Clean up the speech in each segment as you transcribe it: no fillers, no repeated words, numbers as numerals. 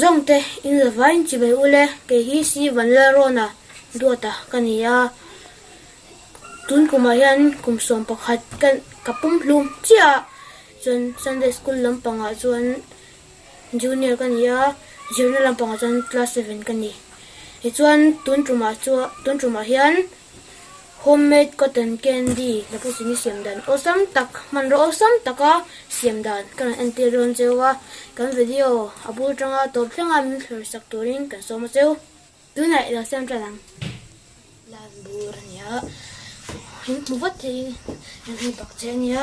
long te in the vine chi be ule ke hi si van la rona duata kania tun kuma hian kum som pakhat kan kapum hlum chia chun Sunday school lampanga chuan junior kania junior lampanga chuan class 7 kani he chuan tun truma hian homemade cotton candy la pu sini siam dan osam tak man ro osam taka siam dan kan anti ron chewa kan video abur tanga to thlanga min thler sak turin kan soma cheu tunai la siam tlang lan bur nia hin muvat thei hin bak chenia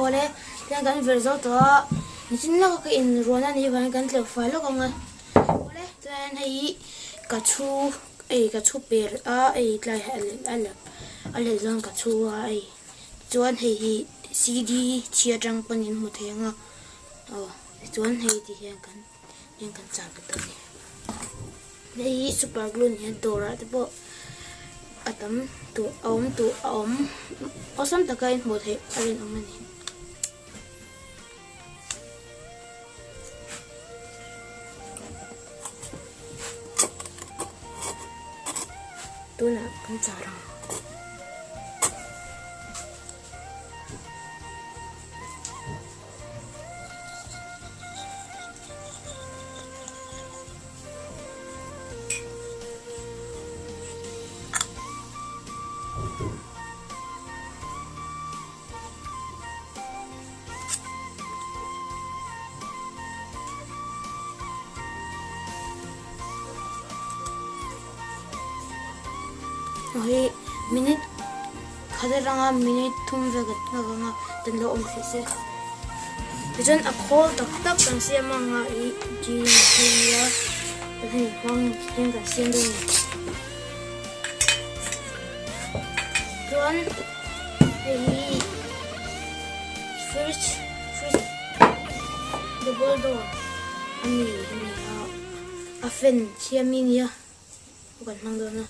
ole yang kan verzo to nichin la ka in rona ni van kan tle fa lo kanga ole ten hei ka chu per a ei tlai ale zon ka chu a ei chuan hei cd chia tang panin mu thenga chuan hei ti hian kan cha ka to ni hei super glue ni dora te po atam tu om osam takai mu the alin omani tuna kan charang Ohi minute khadaranga minute thum vegat nganga tanlo om se jon a khol tak tak kan se manga I ji ya he hong ken ka sen do jon ei first the boldo ani a fen chiamin ya bukan mangdo na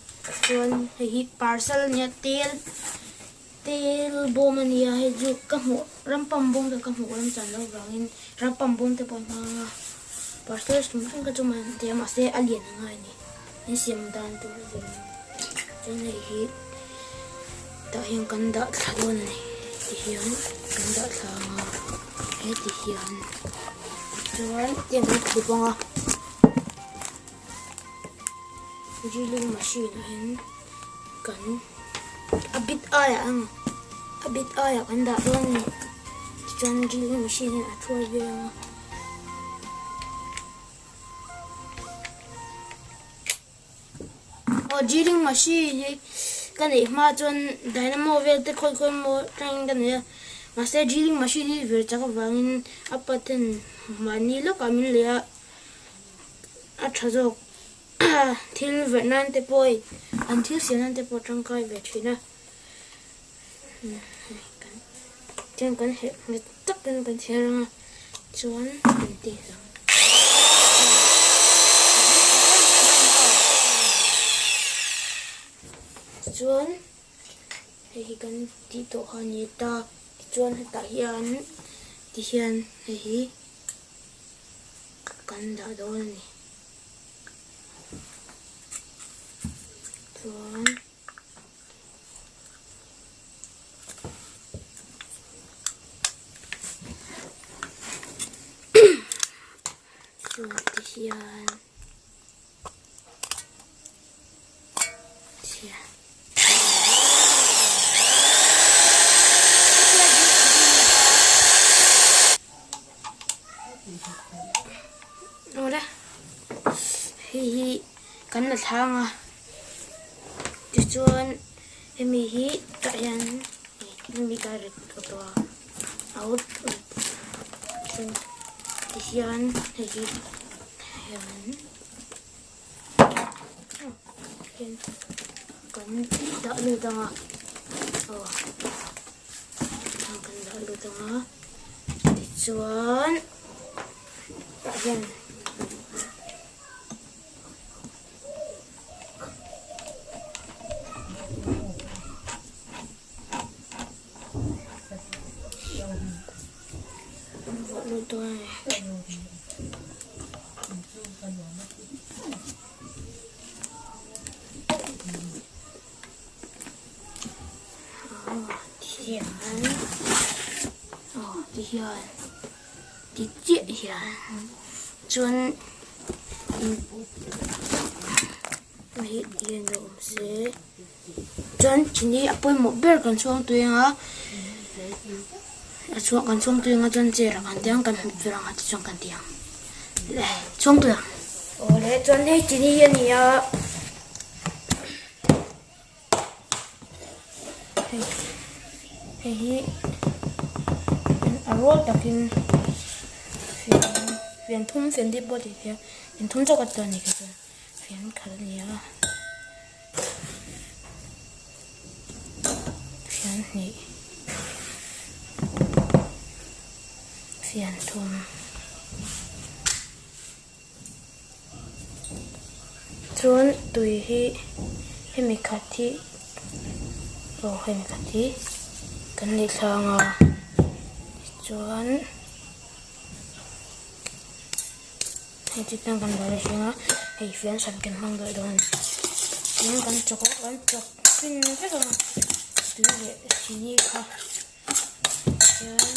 chuan hei parcel nia tel bom ania he ju ka mu rampam bom te ka mu ram chan lo wangin rampam bom te pon nga parcel stum ka chuman te ma se alien nga ni siam dan tu chen hei ta hian kan da thlon ni ti hian kan da thla nga he ti hian chuan tiang ti ponga drilling machine hin kan a bit aya kan da don ni chuan drilling machine a thua ve drilling machine kan ei ma chuan dynamo vel te khoi mo tang dan ya ma se drilling machine hi ver chaka wangin a paten mani lo kamin le a thajok thil vernan te poi until sianan te po tangkai ve thina kan he tak kan theranga chuan ti chuan hei kan ti to hani ta chuan ta hian ti hian hei kan da do ni chuan ti hian Ora hi kan la thanga ti chuan emi hi ta yan mi ka ret to out chen ti hian hi yan kan da lu tanga kan da lu tanga ti chuan yan luto này thiền thiền tí chuyện thiền chuan mấy tiền đồ sẽ chuan chỉ đi apoi một bữa còn chuông tuổi á chuông còn chuông tuổi ngã chuan chơi là còn tiếng còn hụt ra ngã chuông còn tiếng chuông tuổi để chuan đi chỉ đi yên nhỉ hi aro takin phiền thum phiền đi body phiền thum cho cái tuần này cái phiền khá là nhiều phiền này phiền thum chuan tui hi hemi khathi hemi khathi kan ni thanga chuan hei chi tang kan dal hinga hei fian san kan mang dal don fian kan chok fin ve ka tu le chi kha chuan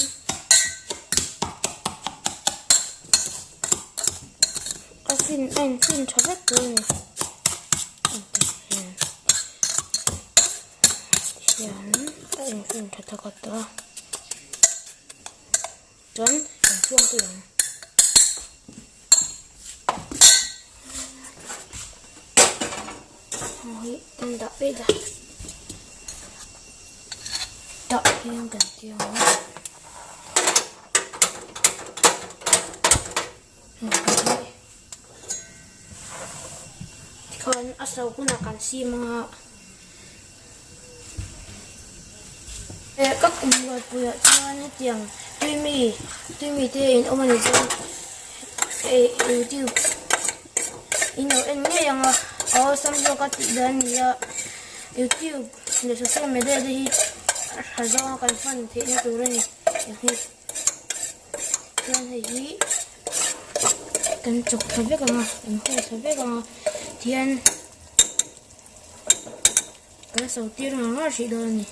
a fin thavek tu ni fian fin thatakata chuan chuông tu yang ôi em đã biết rồi đợi em cần tiêu còn ở sau cũng là cần xi mà các người bây giờ cho nó tiền tuy mì thì ông mình sẽ YouTube ino en nghe yang samjo ka tidan ya YouTube le social media de hi hazawa kan fan the na tu ni hi kan hi kan chok thabe ka ma en ko thabe ka ma thian ka so tir ma shi do ni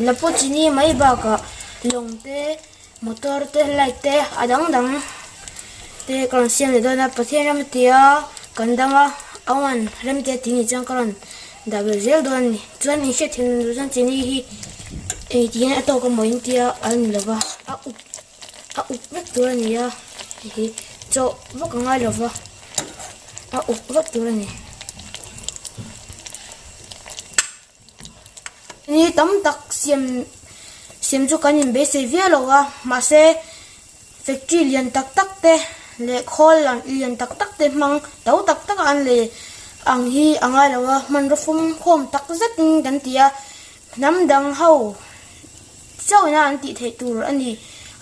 la po chini mai ba ka long te motor te light te adang te kon siam le dona pathian ram tia kan danga awan ram te tingi chang karon da bel zel don ni chuan hi she thin ru chang chini hi e tian ato ko moin tia an lova a up vek tu ni ya hi cho vok ngai lova a up vek tu ni ni tam tak siam chu kan in be se via lowa ma se factory lian tak te le khol lan lian tak te mang tau tak an le ang hi angai lawa man ro fum khom tak zat ning dan tia nam dang ho chau na an ti thei tur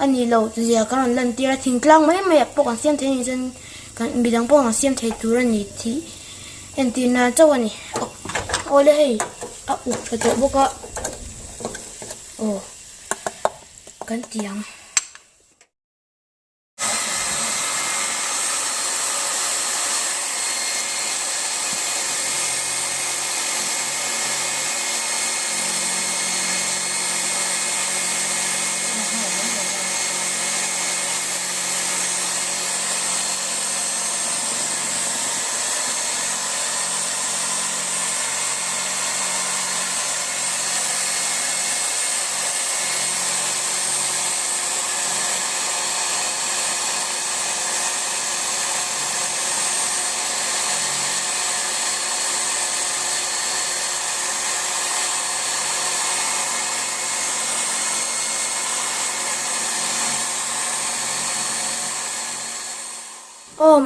ani lo zia kan lan tira thingklang mai po kan siam thei chen kan bidang po kan siam thei tur ani thi en ti na chau ani ole hei a u tho boka kan tiang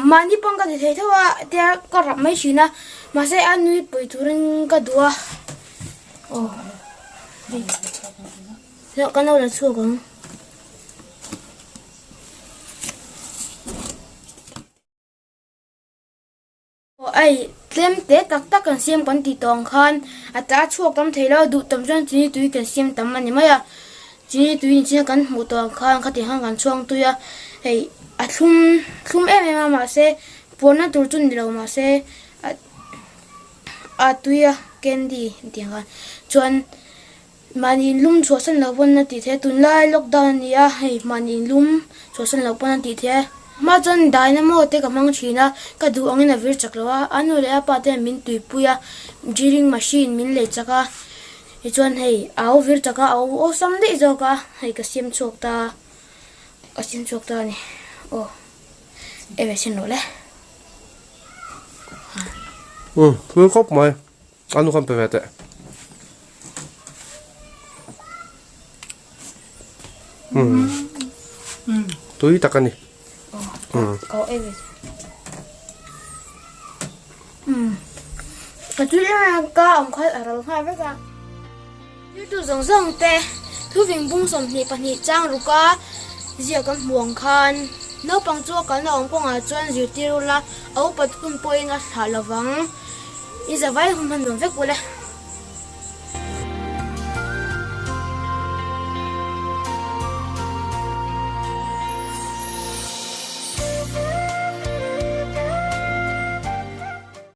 mani pang ka thei thawa tia ka rap mai shina ma se anui poi turing ka dua lo ka no la chu gong ai tlem te tak tak kan siam kan ti tong khan ata chuak tam theilo du tam jan chi tui kan siam tam ani maya chi tui chi kan mu tong khan khati hang kan chuang tuya hei a thum em ma se pona tur chun dilo ma se a tuya candy ti khan chuan mani lum chho san lo bon na ti the tun lai lockdown nia hei mani lum chho san lo bon na ti the ma chon dynamo te ka mang china ka du angina vir chaklawa anu le apa te min tui puya drilling machine min le chaka I chuan hei au vir chaka au o sam de zoka hei ka sim chok ta ni eve sin lo le Cứ khóc mày ăn không phải vậy tôi tắc anh đi eve cái chuyện là cả ông khai ở đâu hai với cả YouTube rong rong te thu vinh bung som ni pa ni chang ru ka zia kan muang khan no pang chu kan ong pong a chuan zir tirula au pat kun poinga thalawang is a vai hum han vek bole